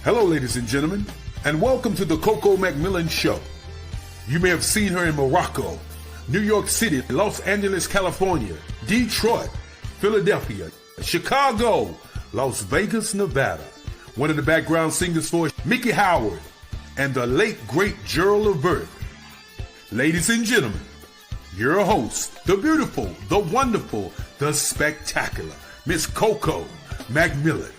Hello, ladies and gentlemen, and welcome to the Coco McMillan Show. You may have seen her in Morocco, New York City, Los Angeles, California, Detroit, Philadelphia, Chicago, Las Vegas, Nevada. One of the background singers for Mickey Howard and the late, great Gerald Levert. Ladies and gentlemen, your host, the beautiful, the wonderful, the spectacular, Miss Coco McMillan.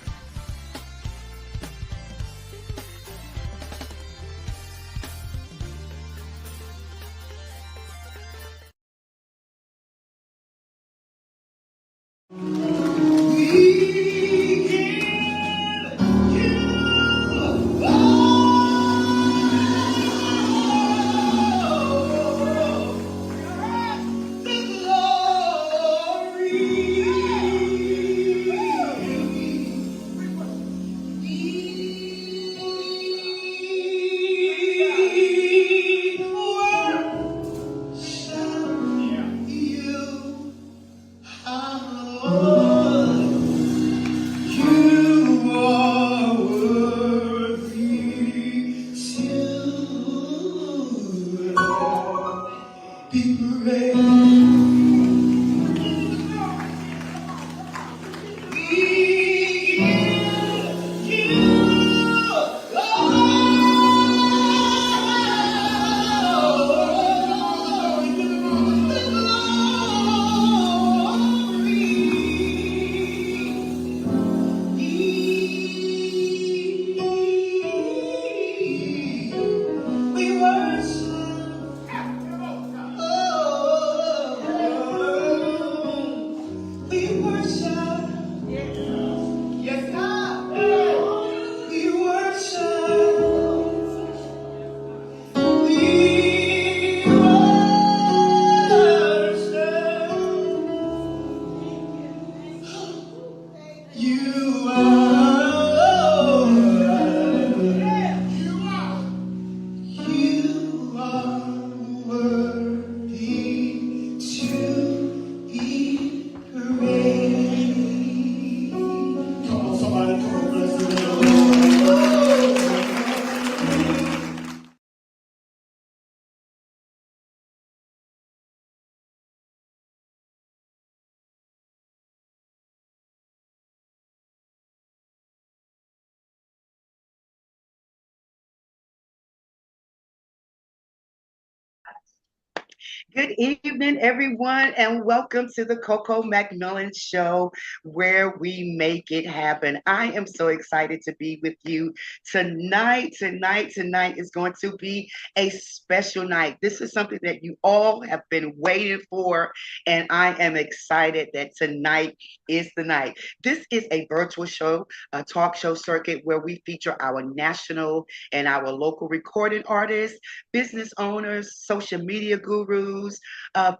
Good evening, everyone, and welcome to the Coco McMillan Show, where we make it happen. I am so excited to be with you tonight. Tonight is going to be a special night. This is something that you all have been waiting for, and I am excited that tonight is the night. This is a virtual show, a talk show circuit where we feature our national and our local recording artists, business owners, social media gurus,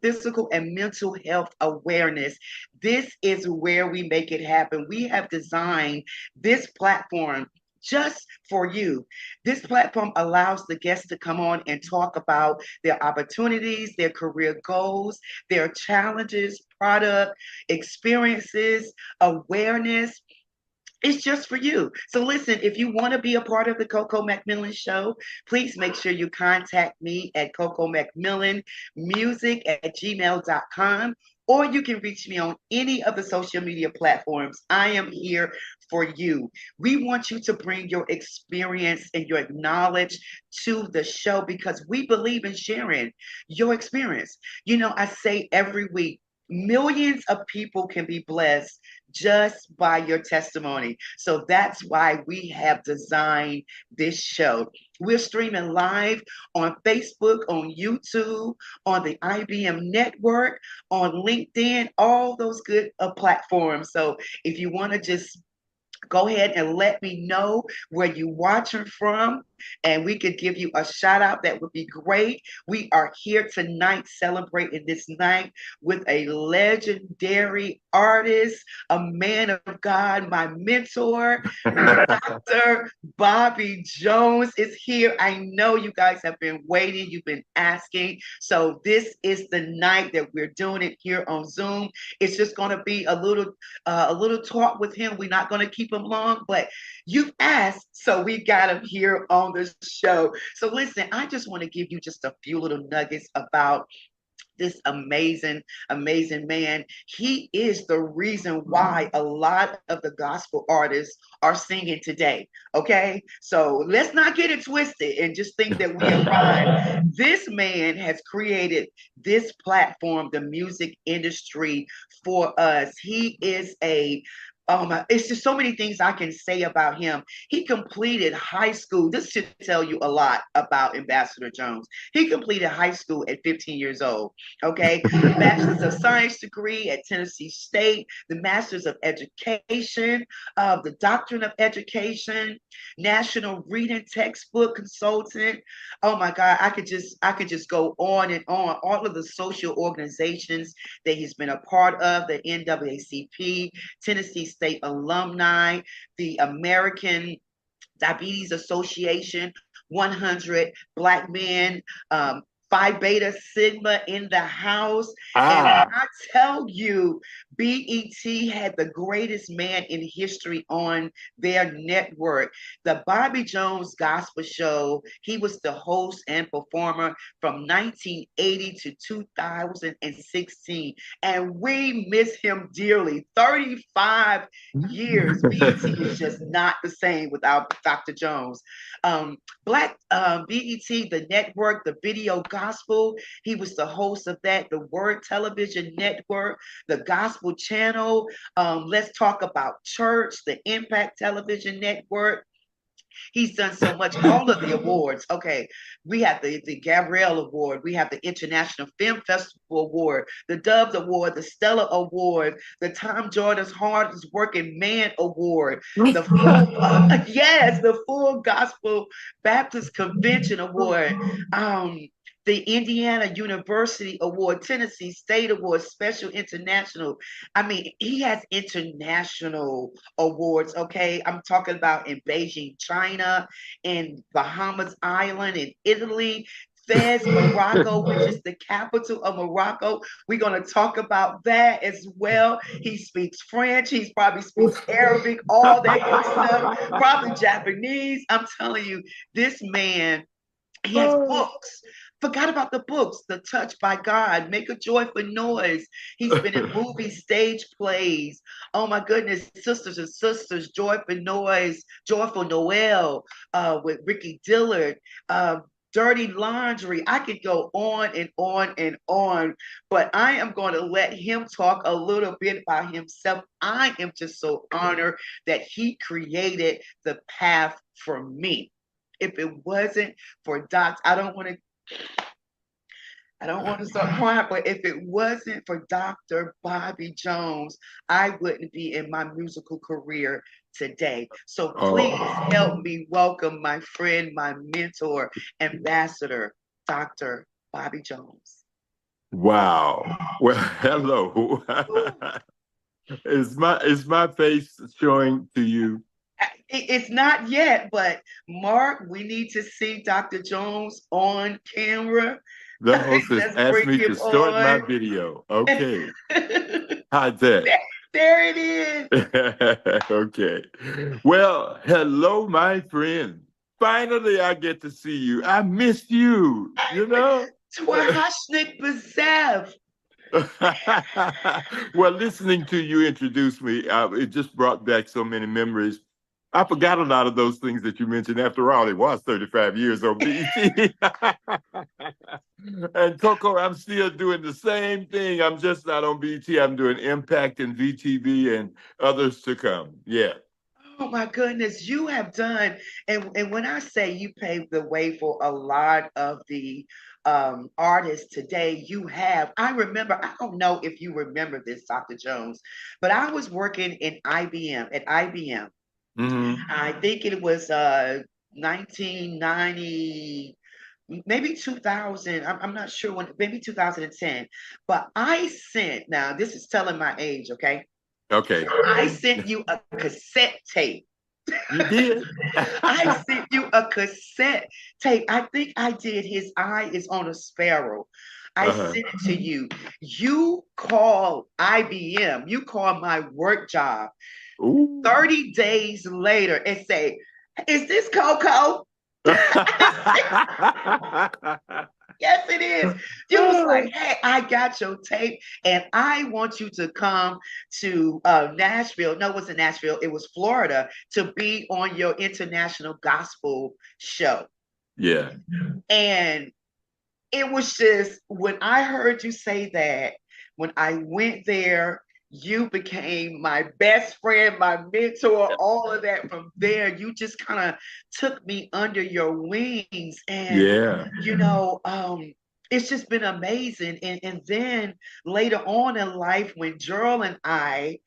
physical and mental health awareness. This is where we make it happen. We have designed this platform just for you. This platform allows the guests to come on and talk about their opportunities, their career goals, their challenges, product, experiences, awareness. It's just for you. So listen, if you want to be a part of the Coco McMillan Show, please make sure you contact me at cocomcmillanmusic@gmail.com, or you can reach me on any of the social media platforms. I am here for you. We want you to bring your experience and your knowledge to the show because we believe in sharing your experience. You know, I say every week, millions of people can be blessed just by your testimony. So that's why we have designed this show. We're streaming live on Facebook, on YouTube, on the IBM network, on LinkedIn, all those good platforms. So if you want to just go ahead and let me know where you're watching from, and we could give you a shout out. That would be great. We are here tonight celebrating this night with a legendary artist, a man of God, my mentor, Dr. Bobby Jones is here. I know you guys have been waiting, you've been asking. So this is the night that we're doing it here on Zoom. It's just going to be a little talk with him. We're not going to keep him him long, but you've asked, so we got him here on the show. So listen, I just want to give you just a few little nuggets about this amazing, amazing man. He is the reason why a lot of the gospel artists are singing today. Okay. So let's not get it twisted and just think that we are fine. This man has created this platform, the music industry, for us. He is a it's just so many things I can say about him. He completed high school. This should tell you a lot about Ambassador Jones. He completed high school at 15 years old. Okay. The Bachelor's of Science degree at Tennessee State, the Master's of Education, the Doctrine of Education, National Reading Textbook Consultant. Oh my God, I could just go on and on. All of the social organizations that he's been a part of, the NAACP, Tennessee State alumni, the American Diabetes Association, 100 Black men, Phi Beta Sigma in the house. And I tell you, BET had the greatest man in history on their network. The Bobby Jones Gospel Show, he was the host and performer from 1980 to 2016. And we miss him dearly. 35 years. BET is just not the same without Dr. Jones. BET, the network, the video gospel. He was the host of that, the Word Television Network, the Gospel Channel. Let's talk about church, the Impact Television Network. He's done so much. All of the awards. Okay, we have the Gabrielle Award. We have the International Film Festival Award, the Doves Award, the Stella Award, the Tom Jordan's Hardest Working Man Award, the full yes, the Full Gospel Baptist Convention Award. The Indiana University Award, Tennessee State Award, Special International. I mean, he has international awards, okay? I'm talking about in Beijing, China, in Bahamas Island, in Italy, Fez, Morocco, which is the capital of Morocco. We're going to talk about that as well. He speaks French. He probably speaks Arabic, all that good stuff, probably Japanese. I'm telling you, this man, he has books. Forgot about the books, The Touch by God, Make a Joyful Noise. He's been in movies, stage plays. Oh my goodness, Sisters and Sisters, Joyful Noise, Joyful Noel with Ricky Dillard. Dirty Laundry. I could go on and on and on, but I am going to let him talk a little bit about himself. I am just so honored that he created the path for me. If it wasn't for Doc, I don't want to start crying, but if it wasn't for Dr. Bobby Jones, I wouldn't be in my musical career today. So please help me welcome my friend, my mentor, Ambassador, Dr. Bobby Jones. Wow. Well, hello. Is my face showing to you? It's not yet, but Mark, we need to see Dr. Jones on camera. The host has asked me to start my video. Okay. How's that? There it is. Okay. Well, hello, my friend. Finally, I get to see you. I missed you, you know? Twahashnik Bazev. Well, listening to you introduce me, it just brought back so many memories. I forgot a lot of those things that you mentioned. After all, it was 35 years on BET. And Coco, I'm still doing the same thing. I'm just not on BET. I'm doing Impact and VTV and others to come. Yeah. Oh my goodness, you have done, and when I say you paved the way for a lot of the artists today, you have. I remember, I don't know if you remember this, Dr. Jones, but I was working in IBM, at IBM. Mm-hmm. I think it was 1990, maybe 2000. I'm not sure when, maybe 2010. But I sent, now this is telling my age, okay? Okay. I sent you a cassette tape. You did? I sent you a cassette tape. I think I did His Eye is on a Sparrow. I sent it to you. You call IBM, you call my work job. Ooh. 30 days later and say, is this Coco? Yes, it is. You was like, hey, I got your tape and I want you to come to Nashville. No, it wasn't Nashville. It was Florida to be on your international gospel show. Yeah. And it was just, when I heard you say that, when I went there, you became my best friend, my mentor, all of that. From there, you just kind of took me under your wings. And, Yeah. it's just been amazing. And then later on in life, when Gerald and I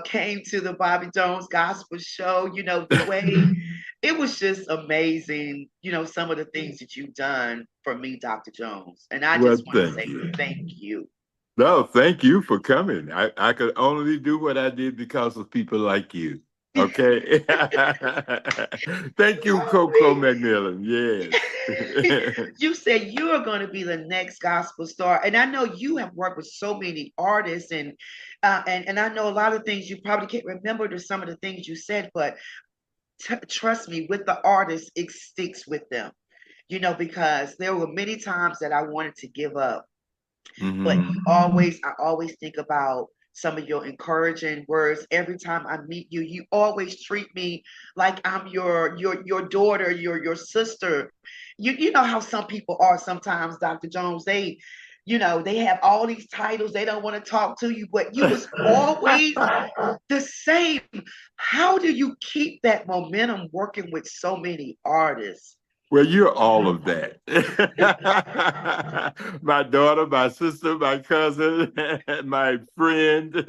came to the Bobby Jones Gospel Show, the way it was just amazing, some of the things that you've done for me, Dr. Jones. And I Well, just want to thank say you. thank you. No, thank you for coming. I could only do what I did because of people like you. Okay. Thank you, Coco McMillan. Yes. You said you are going to be the next gospel star, and I know you have worked with so many artists, and I know a lot of things you probably can't remember to some of the things you said, but trust me, with the artists, it sticks with them. Because there were many times that I wanted to give up, but I always think about some of your encouraging words. Every time I meet you, you always treat me like I'm your daughter, your sister. You know how some people are sometimes, Dr. Jones. They have all these titles. They don't want to talk to you, but you was always the same. How do you keep that momentum working with so many artists? Well, you're all of that. My daughter, my sister, my cousin, my friend.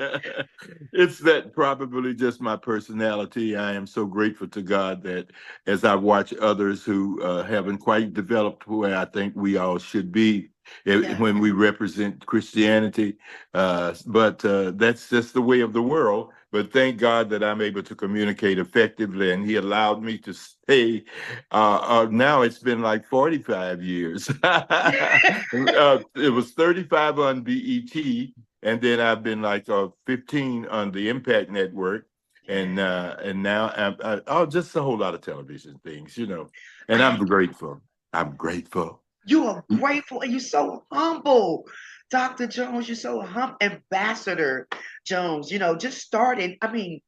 It's that probably just my personality. I am so grateful to God that as I watch others who haven't quite developed where I think we all should be when we represent Christianity. But that's just the way of the world. But thank God that I'm able to communicate effectively, and He allowed me to stay. Now it's been like 45 years. It was 35 on BET, and then I've been like 15 on the Impact Network, and now just a whole lot of television things, And I'm grateful. I'm grateful. You are grateful and you're so humble. Dr. Jones, you're so humble. Ambassador Jones, just starting. I mean,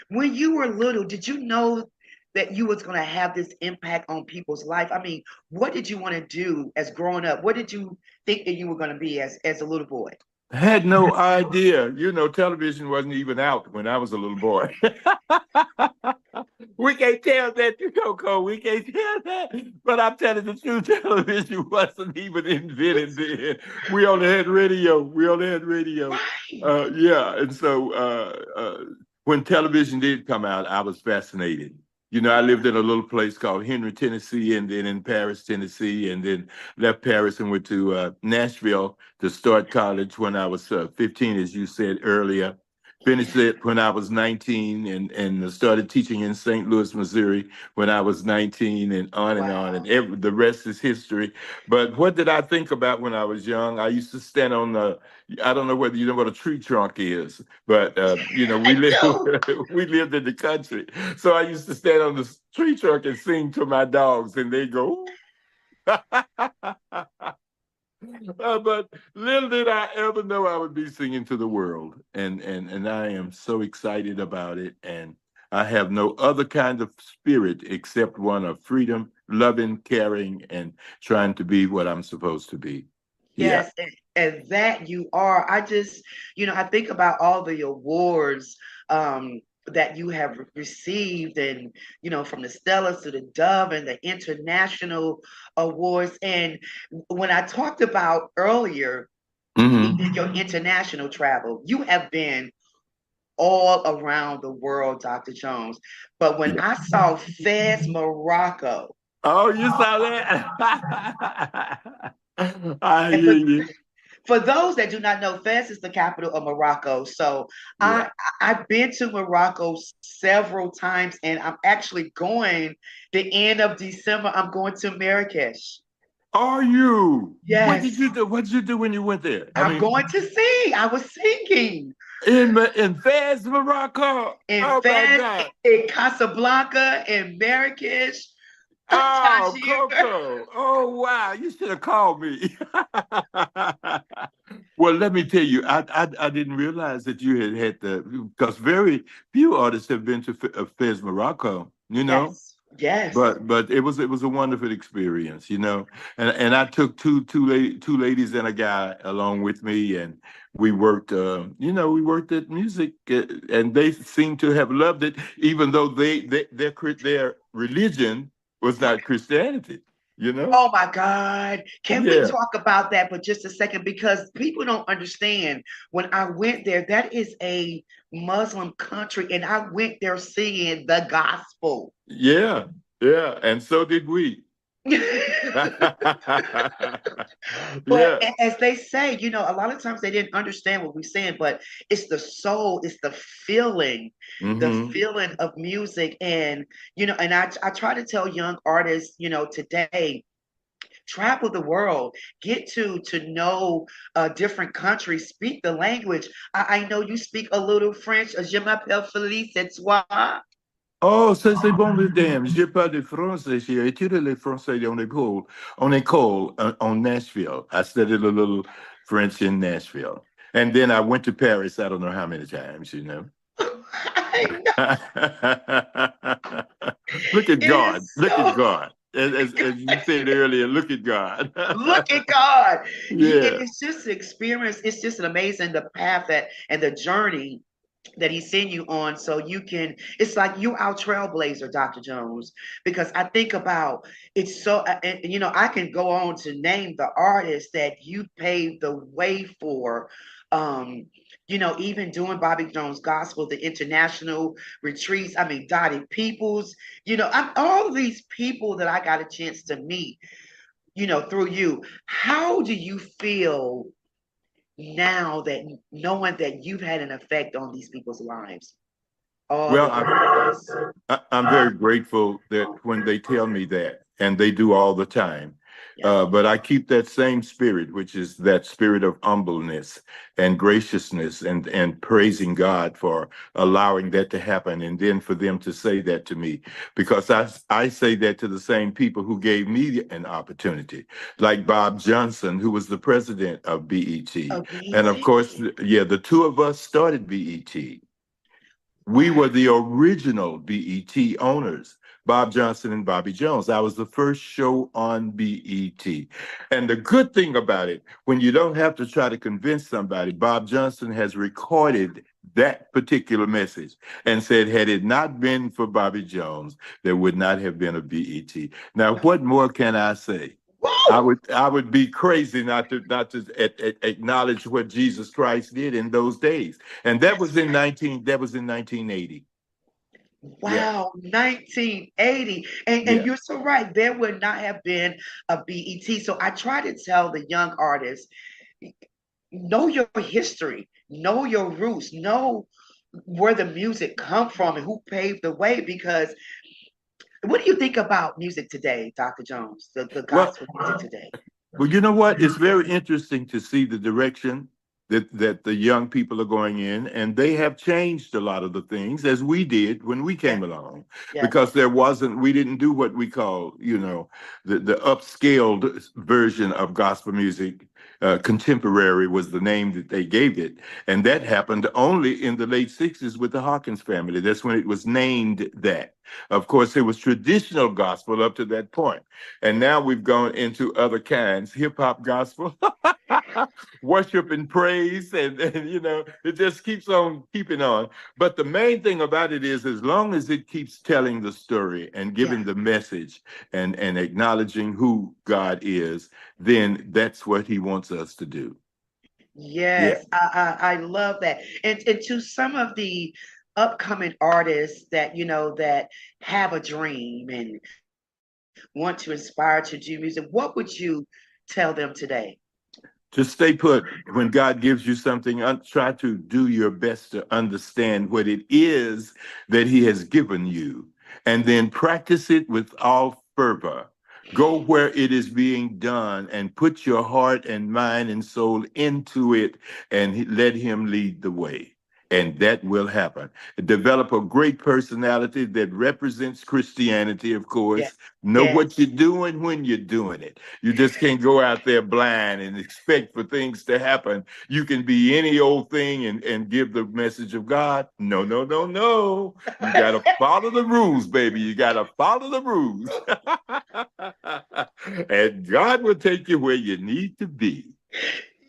when you were little, did you know that you was going to have this impact on people's life? I mean, what did you want to do as growing up? What did you think that you were going to be as a little boy? I had no idea. Television wasn't even out when I was a little boy. We can't tell that to Coco. We can't tell that. But I'm telling the truth, television wasn't even invented then. We only had radio. Yeah. And so when television did come out, I was fascinated. I lived in a little place called Henry, Tennessee, and then in Paris, Tennessee, and then left Paris and went to Nashville to start college when I was 15, as you said earlier. Finished it when I was 19 and started teaching in St. Louis, Missouri when I was 19, and on and on. And the rest is history. But what did I think about when I was young? I used to stand on I don't know whether you know what a tree trunk is, but we we lived in the country. So I used to stand on the tree trunk and sing to my dogs, and they go, but little did I ever know I would be singing to the world, and I am so excited about it. And I have no other kind of spirit except one of freedom, loving, caring, and trying to be what I'm supposed to be. Yes, and that you are. I just, I think about all the awards that you have received, and from the Stella to the Dove and the international awards. And when I talked about earlier, your international travel, you have been all around the world, Dr. Jones. But when I saw Fez, Morocco. Oh, you saw that? I And hear you. for those that do not know, Fez is the capital of Morocco. So I've been to Morocco several times, and I'm actually going the end of December. I'm going to Marrakesh. Are you? What did Yes, you do? What did you do when you went there? I I'm mean, going to sing. I was singing in Fez, Morocco. in Oh my Fez, God. in Casablanca, in Marrakesh, Oh, Tangier. Coco. Oh, wow. You should have called me. Well, let me tell you, I didn't realize that you had the, because very few artists have been to Fez, Morocco, you know. Yes, yes. But it was a wonderful experience, you know. And I took two ladies and a guy along with me, and we worked, we worked at music, and they seemed to have loved it, even though their religion was not Christianity, you know. Oh my God. Can we Yeah, talk about that for just a second? Because people don't understand. When I went there, that is a Muslim country, and I went there singing the gospel. yeah, yeah, and so did we. But Yeah. as they say, a lot of times they didn't understand what we're saying, but it's the soul, it's the Hmm. feeling of music. And I try to tell young artists, today, travel the world, get to know different countries, speak the language. I know you speak a little French. Je m'appelle Felice, et toi? Oh, ça c'est bon, mesdames. J'ai pas de français. J'ai étudié le français en école en Nashville. I studied a little French in Nashville. And then I went to Paris, I don't know how many times, you know. I know. Look at It God. is Look at so. God. As you said earlier, look at God. Look at God. Yeah. It's just an experience. It's just an amazing the path that and the journey that he sent you on, so it's like you our trailblazer, Dr. Jones, because I think about it's so and I can go on to name the artists that you paved the way for. Even doing Bobby Jones Gospel, the international retreats. I mean, Dottie Peoples, all of these people that I got a chance to meet, through you. How do you feel now that knowing that you've had an effect on these people's lives? All Well, the artists. I'm very grateful that when they tell me that, and they do all the time. Yeah. But I keep that same spirit, which is that spirit of humbleness and graciousness and praising God for allowing that to happen. And then for them to say that to me, because I say that to the same people who gave me an opportunity, like Bob Johnson, who was the president of BET. Of And of BET. course, yeah, the two of us started BET. We Wow. were the original BET owners, Bob Johnson and Bobby Jones. I was the first show on BET. And the good thing about it, when you don't have to try to convince somebody, Bob Johnson has recorded that particular message and said, had it not been for Bobby Jones, there would not have been a BET. Now, what more can I say? I Woo! would I would be crazy not to acknowledge what Jesus Christ did in those days, and That's right. that was in 1980. Yeah, Wow, 1980. And yeah. you're so right. There would not have been a BET. So I try to tell the young artists, know your history, know your roots, know where the music come from and who paved the way. Because what do you think about music today, Dr. Jones, the Well, gospel music today? Well, you know what? It's very interesting to see the direction that the young people are going in, and they have changed a lot of the things as we did when we Yeah, came along, yes. because we didn't do what we call, the upscaled version of gospel music. Contemporary was the name that they gave it, and that happened only in the late '60s with the Hawkins family. That's when it was named that. Of course, it was traditional gospel up to that point. And now we've gone into other kinds, hip hop gospel, worship and praise, and it just keeps on keeping on. But the main thing about it is, as long as it keeps telling the story and Yeah. giving the message and acknowledging who God is, then that's what he wants us to do. Yeah. Yes, I love that. And to some of the upcoming artists that that have a dream and want to inspire to do music, what would you tell them today? Just stay put. When God gives you something, try to do your best to understand what it is that he has given you, and then practice it with all fervor. Go where it is being done and put your heart and mind and soul into it and let him lead the way. And that will happen. Develop a great personality that represents Christianity, of Yeah. course. Know Yes. what you're doing when you're doing it. You just can't go out there blind and expect for things to happen. You can be any old thing and give the message of God. No, no, no, no. You got to follow the rules, baby. You got to follow the rules. And God will take you where you need to be.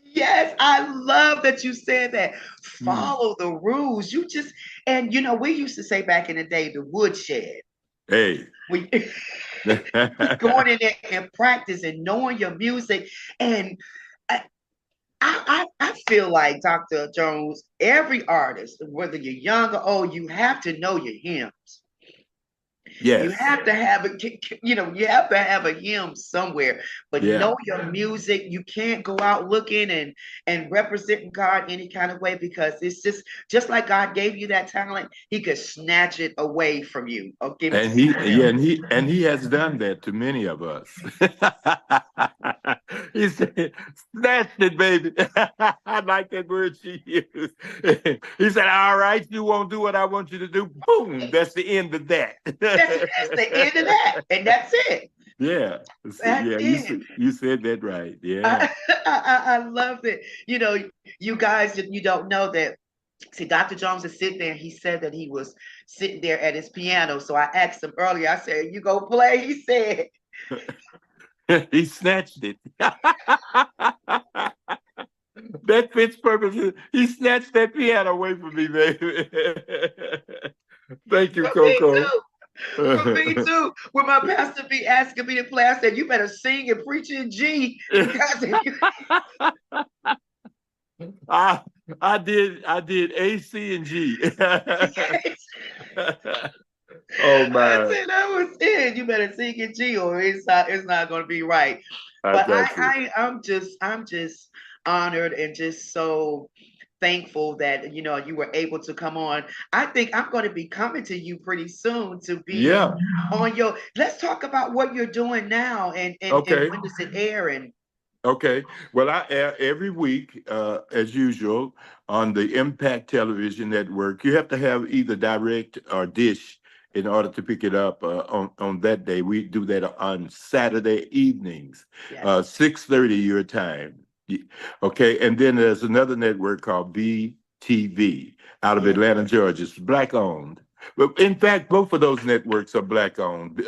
Yes, I love that you said that. Hmm. Follow the rules. You just, and you know, we used to say back in the day, the woodshed. Hey. We going in there and practice and knowing your music. And I feel like Dr. Jones, every artist, whether you're young or old, you have to know your hymns. You Yes. have to have a, you have to have a hymn somewhere, but Yeah. know your music. You can't go out looking and representing God any kind of way, because it's just like God gave you that talent, he could snatch it away from you or give it to And he, someone yeah, else. and he has done that to many of us. He said, "Snatched it, baby." I like that word she used. He said, "All right, you won't do what I want you to do." Boom, that's the end of that. That's the end of that, and that's it. Yeah, That's yeah, it. you said that right. Yeah. I, I love it. You know, you guys, you don't know that. See, Dr. Jones is sitting there. He said that he was sitting there at his piano. So I asked him earlier, I said, "You go play?" He said, He snatched it. That fits purposes. He snatched that piano away from me, baby. Thank you, "For me Coco. too. For me too." When my pastor be asking me to play, I said, "You better sing and preach in G, because if you." I I did A, C, and G. Yes. Oh I my. said that was it. You better sing in G, or it's not going to be right. I But got you. I'm just honored and just so thankful that you were able to come on. I think I'm going to be coming to you pretty soon to be Yeah. on your. Let's talk about what you're doing now, and Okay. when does it air? And Okay. Well, I air every week, as usual, on the Impact Television Network. You have to have either direct or dish in order to pick it up on that day. We do that on Saturday evenings, yes, 6:30 your time. Okay. And then there's another network called BTV out of yes, Atlanta, Georgia. It's black owned. But in fact, both of those networks are black owned.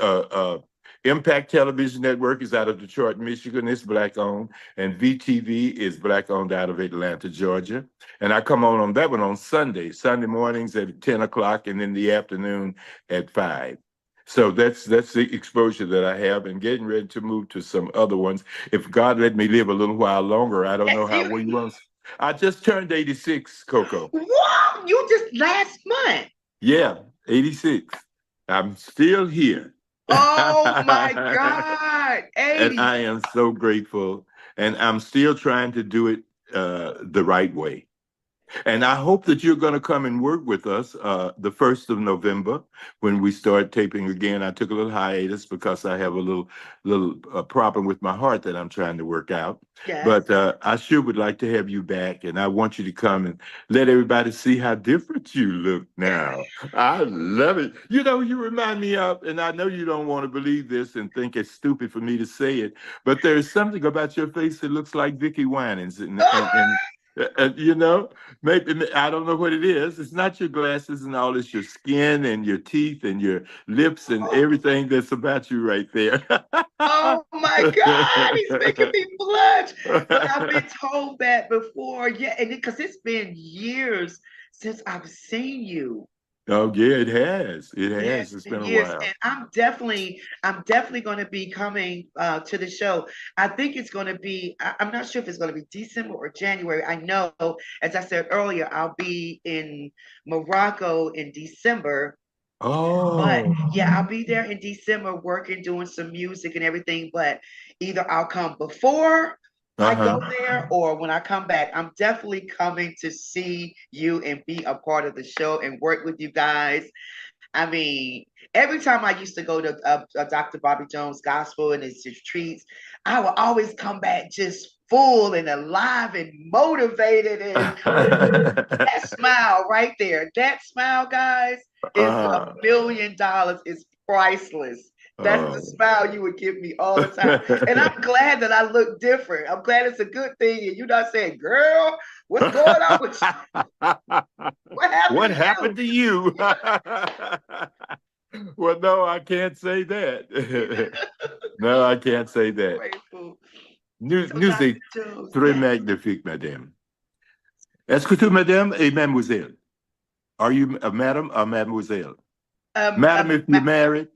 Impact Television Network is out of Detroit, Michigan. It's black owned, and VTV is black owned out of Atlanta, Georgia. And I come on that one on Sunday mornings at 10 o'clock, and in the afternoon at 5. So that's the exposure that I have, and getting ready to move to some other ones. If God let me live a little while longer, I don't yes. know how we once. I just turned 86, Coco. Wow, you just last month. Yeah, 86. I'm still here. Oh my God, And 80. I am so grateful. And I'm still trying to do it the right way. And I hope that you're going to come and work with us the 1st of November when we start taping again. I took a little hiatus because I have a little problem with my heart that I'm trying to work out. Yes. But I sure would like to have you back, and I want you to come and let everybody see how different you look now. I love it. You remind me of, and I know you don't want to believe this and think it's stupid for me to say it, but there's something about your face that looks like Vicky Winans, and maybe I don't know what it is. It's not your glasses and all. It's your skin and your teeth and your lips and everything that's about you right there. Oh my God, he's making me blush. But I've been told that before. Yeah, and because it's been years since I've seen you. Oh yeah, it has. It Yeah, has. It's been a years. while. And I'm definitely going to be coming to the show. I think it's going to be. I'm not sure if it's going to be December or January. I know, as I said earlier, I'll be in Morocco in December. But Oh, yeah, I'll be there in December working, doing some music and everything. But either I'll come before I go uh-huh. there, or when I come back, I'm definitely coming to see you and be a part of the show and work with you guys. I mean, every time I used to go to Dr. Bobby Jones Gospel and his retreats, I would always come back just full and alive and motivated and that smile right there. That smile, guys, is $1 million. It's priceless. That's the smile you would give me all the time. And I'm glad that I look different. I'm glad it's a good thing. And you're not saying, girl, what's going on with you? What happened to you? Well, no, I can't say that. No, I can't say that. Grateful. Musique très magnifique, madame. Est-ce que tu, madame et mademoiselle? Are you a madam or mademoiselle? Madam, if you're married.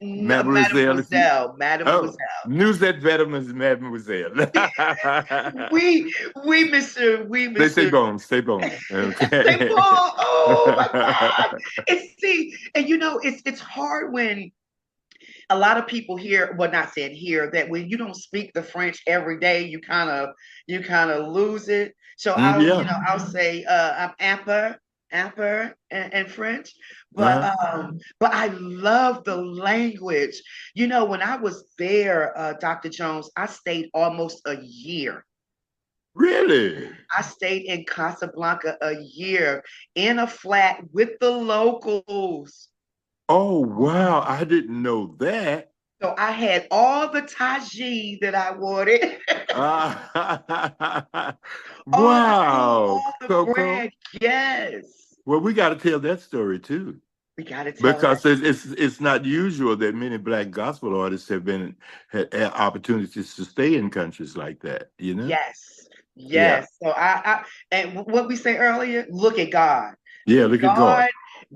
No, mademoiselle. Oh, nous êtes mademoiselle. Oui, monsieur. C'est bon, c'est bon. Okay. C'est bon. Oh my God. And you know, it's hard when a lot of people here, well, not saying here, that when you don't speak the French every day, you kind of lose it. So I'll say I'm amper in French, but I love the language. You know, when I was there, Dr. Jones, I stayed almost a year. Really? I stayed in Casablanca a year in a flat with the locals. Oh, wow. I didn't know that. So I had all the tagine that I wanted. Wow. All the Coco. bread. Yes. Well, we got to tell that story too. We got to tell because it's not usual that many Black gospel artists have had opportunities to stay in countries like that, you know? Yes. Yeah. So I and what we say earlier, look at God. Yeah, look at God.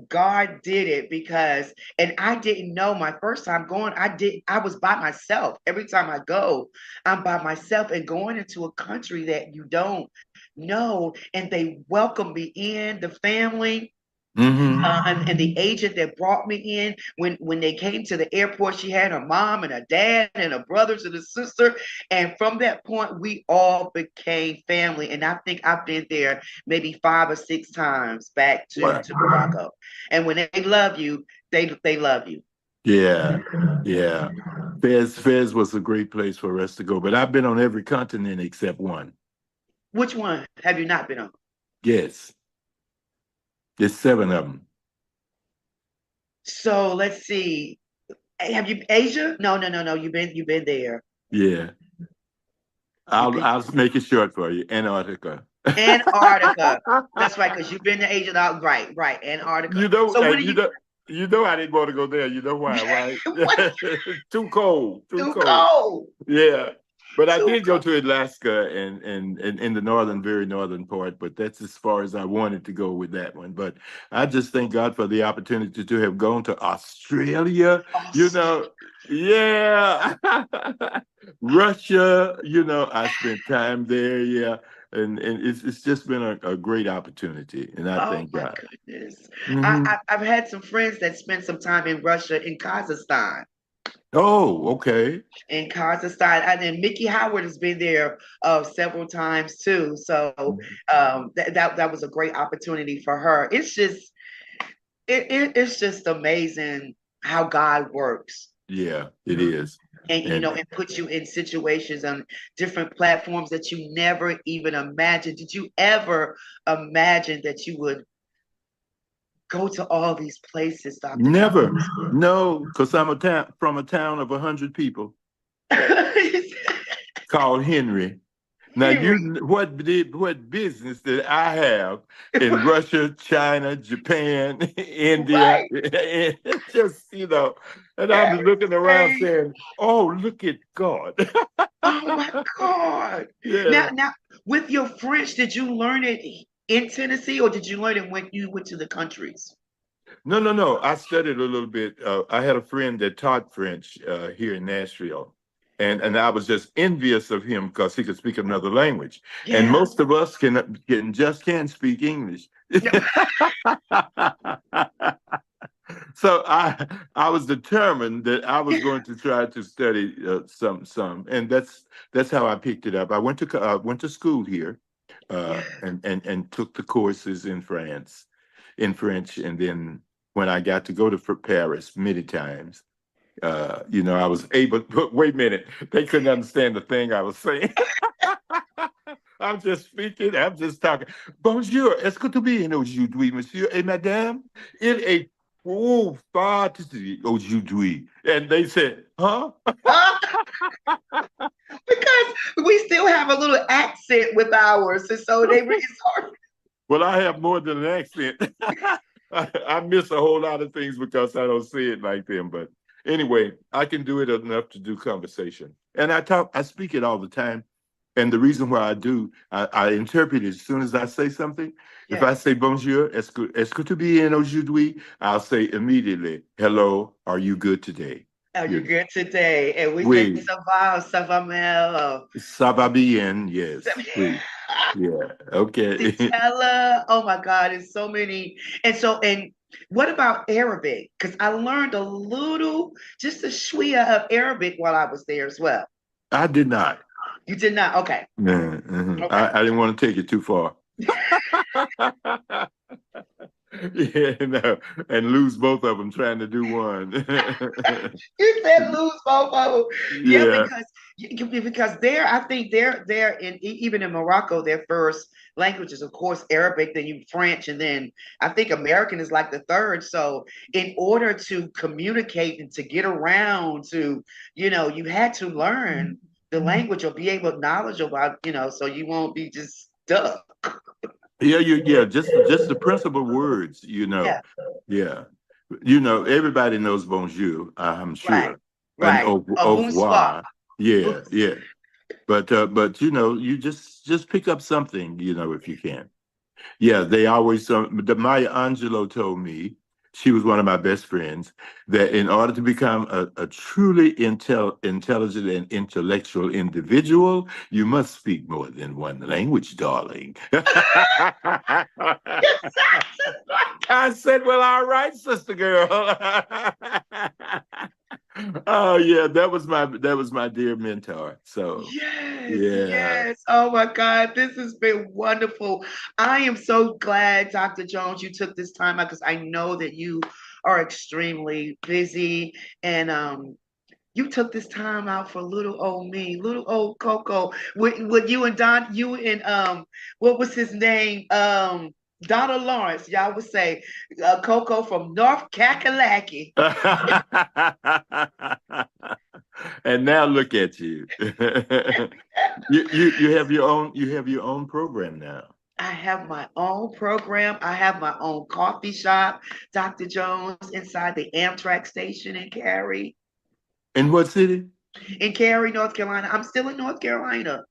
God did it because, and I didn't know my first time going, I was by myself. Every time I go, I'm by myself and going into a country that you don't know. And they welcome me in, the family. Mm-hmm. And the agent that brought me in, when they came to the airport, she had her mom and her dad and her brothers and her sister. And from that point, we all became family. And I think I've been there maybe 5 or 6 times back to Morocco. And when they love you, they love you. Yeah. Fez was a great place for us to go. But I've been on every continent except one. Which one have you not been on? Yes. There's 7 of them. So let's see. Have you Asia? No. You've been there. Yeah. I'll make it short for you. Antarctica. Antarctica. That's right, because you've been to Asia. Right. Antarctica. You know, so you know I didn't want to go there. You know why, right? Too cold. Too cold. Yeah. But I did go to Alaska and in the very northern part, but that's as far as I wanted to go with that one. But I just thank God for the opportunity to have gone to Australia, you know. Yeah. Russia, you know, I spent time there, yeah. And it's just been a great opportunity, and I thank God. Oh, my goodness. Mm-hmm. I've had some friends that spent some time in Russia, in Kazakhstan. Oh, okay. In Kazakhstan, and then Mickey Howard has been there several times too. So that was a great opportunity for her. It's just it's just amazing how God works. Yeah, it is. And you know, and put you in situations on different platforms that you never even imagined. Did you ever imagine that you would go to all these places, Dr. Never. Jones? No, because I'm from a town of 100 people called Henry. Now, what business did I have in Russia, China, Japan, India? Right. Just, you know, and I'm looking around saying, oh, look at God. Oh, my God. Yeah. Now, with your French, did you learn it in Tennessee, or did you learn it when you went to the countries? No. I studied a little bit. I had a friend that taught French here in Nashville. And I was just envious of him because he could speak another language. Yeah. And most of us can't speak English. So I was determined that I was going to try to study some, and that's how I picked it up. I went to school here, and took the courses in French, and then when I got to go to Paris many times. I was able, but wait a minute, they couldn't understand the thing I was saying. I'm just speaking, I'm just talking. Bonjour, est-ce que tu bien aujourd'hui, monsieur et madame? Il est trop fort aujourd'hui. And they said, huh? Because we still have a little accent with ours, and so it's hard. Well, I have more than an accent. I miss a whole lot of things because I don't say it like them. But anyway, I can do it enough to do conversation. And I speak it all the time. And the reason why I do, I interpret it as soon as I say something. Yes. If I say bonjour, est-ce que tu bien aujourd'hui? I'll say immediately, hello, are you good today? Are you good today? And we Oui. say ça va mal. Ça va bien, yes. Oui. Yeah, okay. Stella, oh my God, it's so many. And what about Arabic? Because I learned a little, just a shwia of Arabic while I was there as well. I did not. You did not? Okay. Okay. Okay. I didn't want to take it too far. Yeah, no, and lose both of them trying to do one. You said lose both of them. Yeah. Because I think they're even in Morocco, their first language is of course Arabic, then you French, and then I think American is like the third. So in order to communicate and to get around to, you had to learn the language or be able knowledge about, so you won't be just stuck. Yeah. Just the principal words, Yeah. Yeah. Everybody knows bonjour, I'm Right. sure. And Right. au Bonsoir. revoir. Yeah. But you just pick up something, if you can. Yeah, they always Maya Angelou told me, she was one of my best friends, that in order to become a truly intelligent and intellectual individual, you must speak more than one language, darling. I said, well, all right, sister girl. Oh yeah, that was my dear mentor. So Yes. Oh my God, this has been wonderful. I am so glad, Dr. Jones, you took this time out because I know that you are extremely busy, and you took this time out for little old me, little old Coco. With you and what was his name? Donald Lawrence, y'all would say Coco from North Kakalaki. And now look at you. You have your own program now. I have my own program. I have my own coffee shop, Dr. Jones, inside the Amtrak station in Cary. In what city? In Cary, North Carolina. I'm still in North Carolina.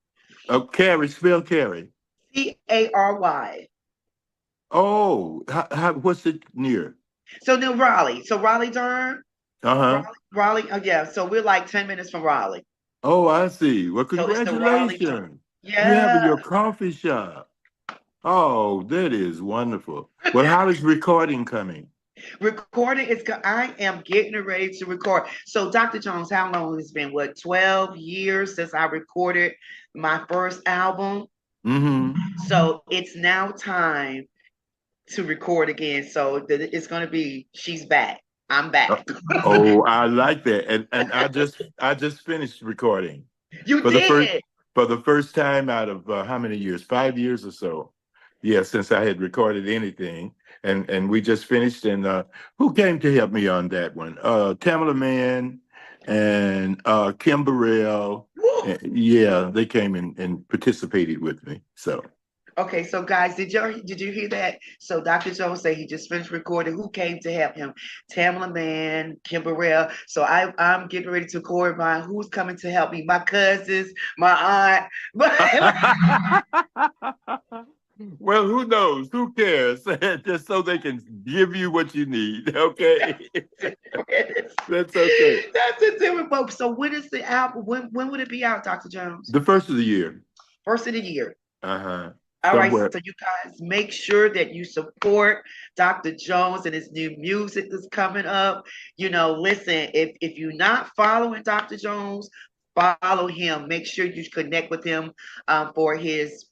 Oh, Cary, spell Cary. Cary. Oh, what's it near? So near Raleigh. So Raleigh, Durham. Uh-huh. Raleigh. Oh, yeah. So we're like 10 minutes from Raleigh. Oh, I see. Well, So it's the Raleigh. congratulations. You have Yeah. your coffee shop. Oh, that is wonderful. Well, how is recording coming? Recording is I am getting ready to record. So Dr. Jones, how long has it been? What, 12 years since I recorded my first album? Mm-hmm. So it's now time to record again. So it's gonna be she's back. I'm back. Oh, I like that. And I just finished recording You for the first did. for the first time out of how many years? 5 years or so. Yeah, since I had recorded anything. And we just finished, and who came to help me on that one? Tamala Man and Kim Burrell. Yeah, they came and participated with me. So Okay, so guys, did you hear that? So Dr. Jones said he just finished recording. Who came to help him? Tamala Man, Kim Burrell. So I'm getting ready to record mine. Who's coming to help me? My cousins, my aunt. well, who knows? Who cares? Just so they can give you what you need. Okay. That's okay. That's a different book. So when is the album? When would it be out, Dr. Jones? The first of the year. First of the year. Uh-huh. All right, so you guys make sure that you support Dr. Jones and his new music that's coming up. Listen, if you're not following Dr. Jones, follow him. Make sure you connect with him for his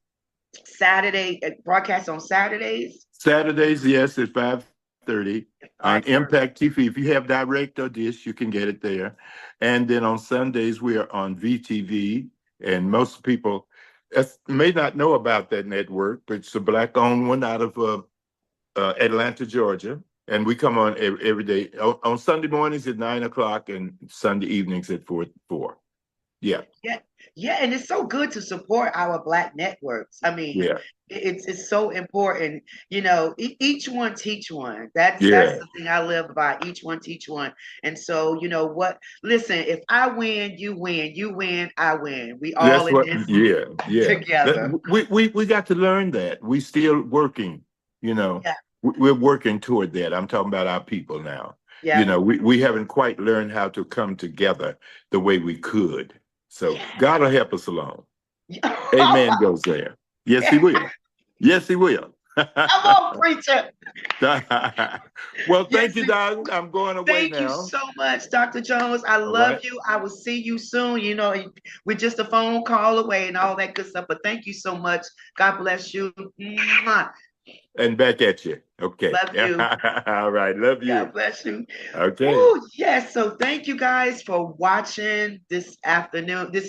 Saturday broadcast on Saturdays. Saturdays, yes, at 5:30. on Impact TV. If you have direct or dish, you can get it there. And then on Sundays, we are on VTV. And most people may not know about that network, but it's a Black-owned one out of Atlanta, Georgia. And we come on every day. On Sunday mornings at 9 o'clock and Sunday evenings at 4. Yeah. Yeah, and it's so good to support our Black networks. I mean, it's so important. You know, each one teach one. That's the thing I live by. Each one teach one. And so, you know what? Listen, if I win, you win. You win, I win. We all in this together. We got to learn that. We still working. You know, we're working toward that. I'm talking about our people now. Yeah. You know, we haven't quite learned how to come together the way we could. So God will help us along. Amen goes there. Yes, he will. Yes, he will. Come on, preacher. Well, thank you, Doc. I'm going away now. Thank you so much, Dr. Jones. I love you. I will see you soon. You know, we're just a phone call away and all that good stuff. But thank you so much. God bless you. And back at you. Okay. Love you. All right. Love you. God bless you. Okay. Ooh, yes. So thank you guys for watching this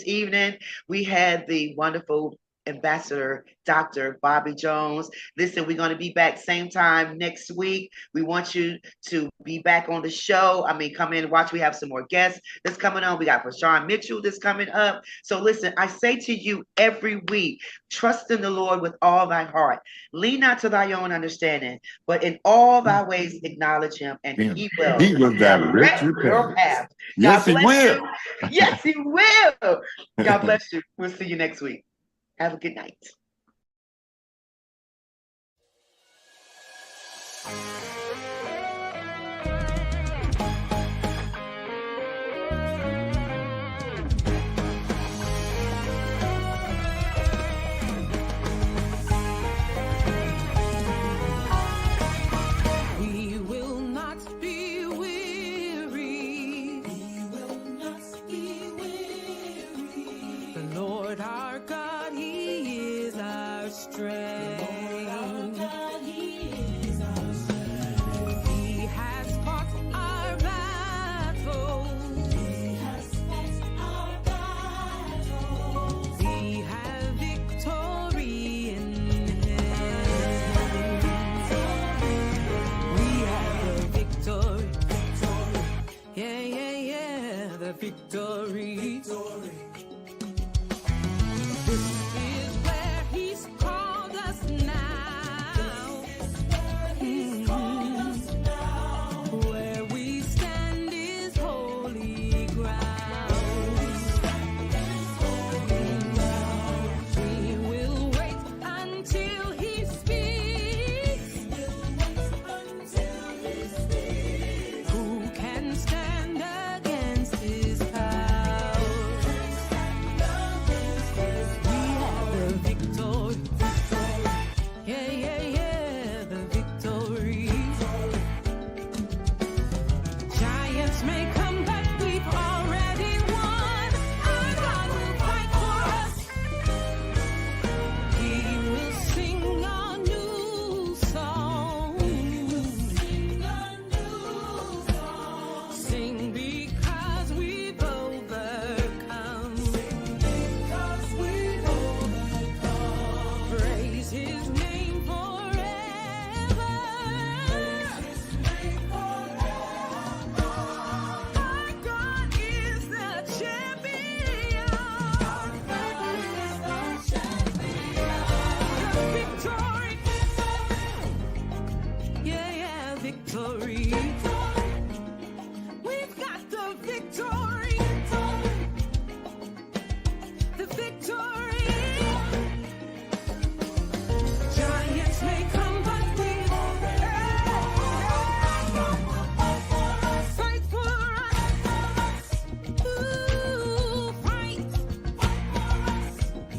evening. We had the wonderful Ambassador Dr. Bobby Jones. Listen, we're going to be back same time next week. We want you to be back on the show. I mean, come in and watch. We have some more guests that's coming on. We got Rashawn Mitchell that's coming up. So listen, I say to you every week, trust in the Lord with all thy heart. Lean not to thy own understanding, but in all thy ways acknowledge him, and he will direct your path. Yes, he will. Yes, he will. God bless you. We'll see you next week. Have a good night. We will not be weary. We will not be weary. The Lord our God, He is our strength. He has fought our battles. He has fought our battles. We have victory in Him. We have the victory. Yeah, the victory. This is where He's called us now. Where we stand is holy ground. We will wait until He speaks. Who can stand against His power? We have the victory. Yeah, the victory. Giants may come, but we've already won. Our God will fight for us. He will sing a new song. Sing because we've overcome. Praise His name forever. Our God is the champion. Victory. Yeah, victory. We've got the victory. The victory. Giants may come, but we fight for us. Ooh, fight.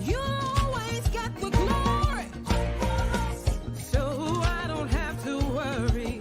You always get the glory, so I don't have to worry.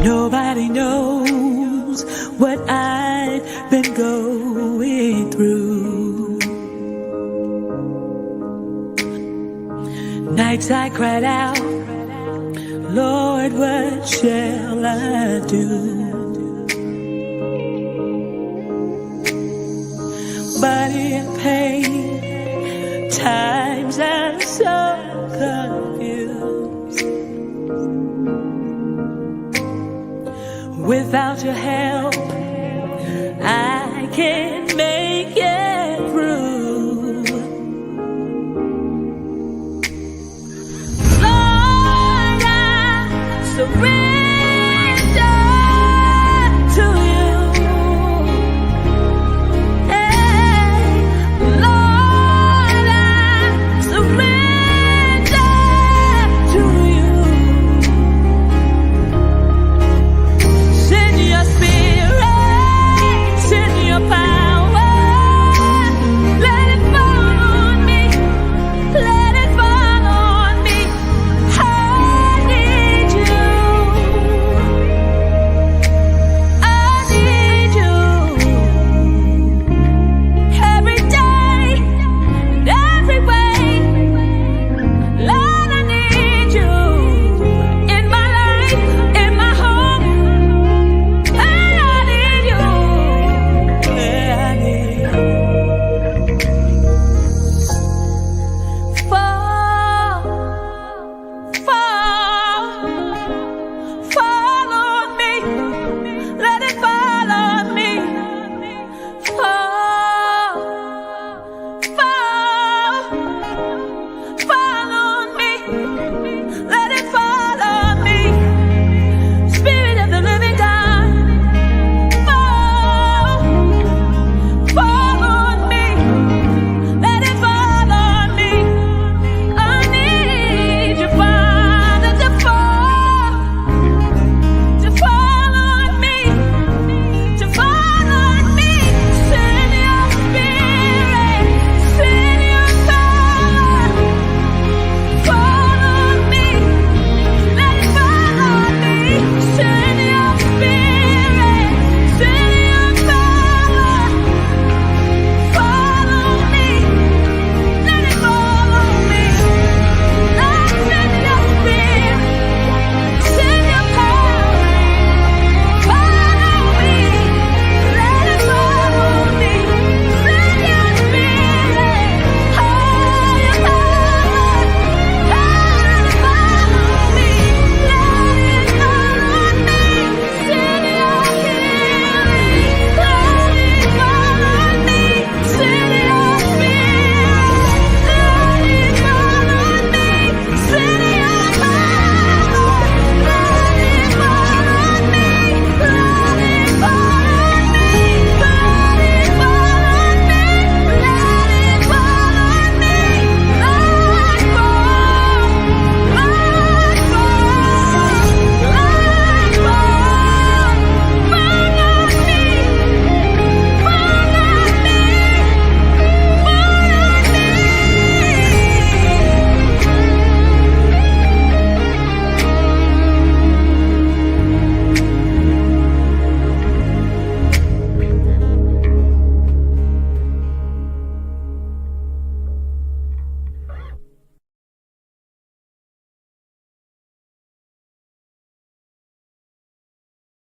Nobody knows what I've been going through. Nights I cried out, Lord, what shall I do? But in pain, times I'm so confused. Without your help, I can't make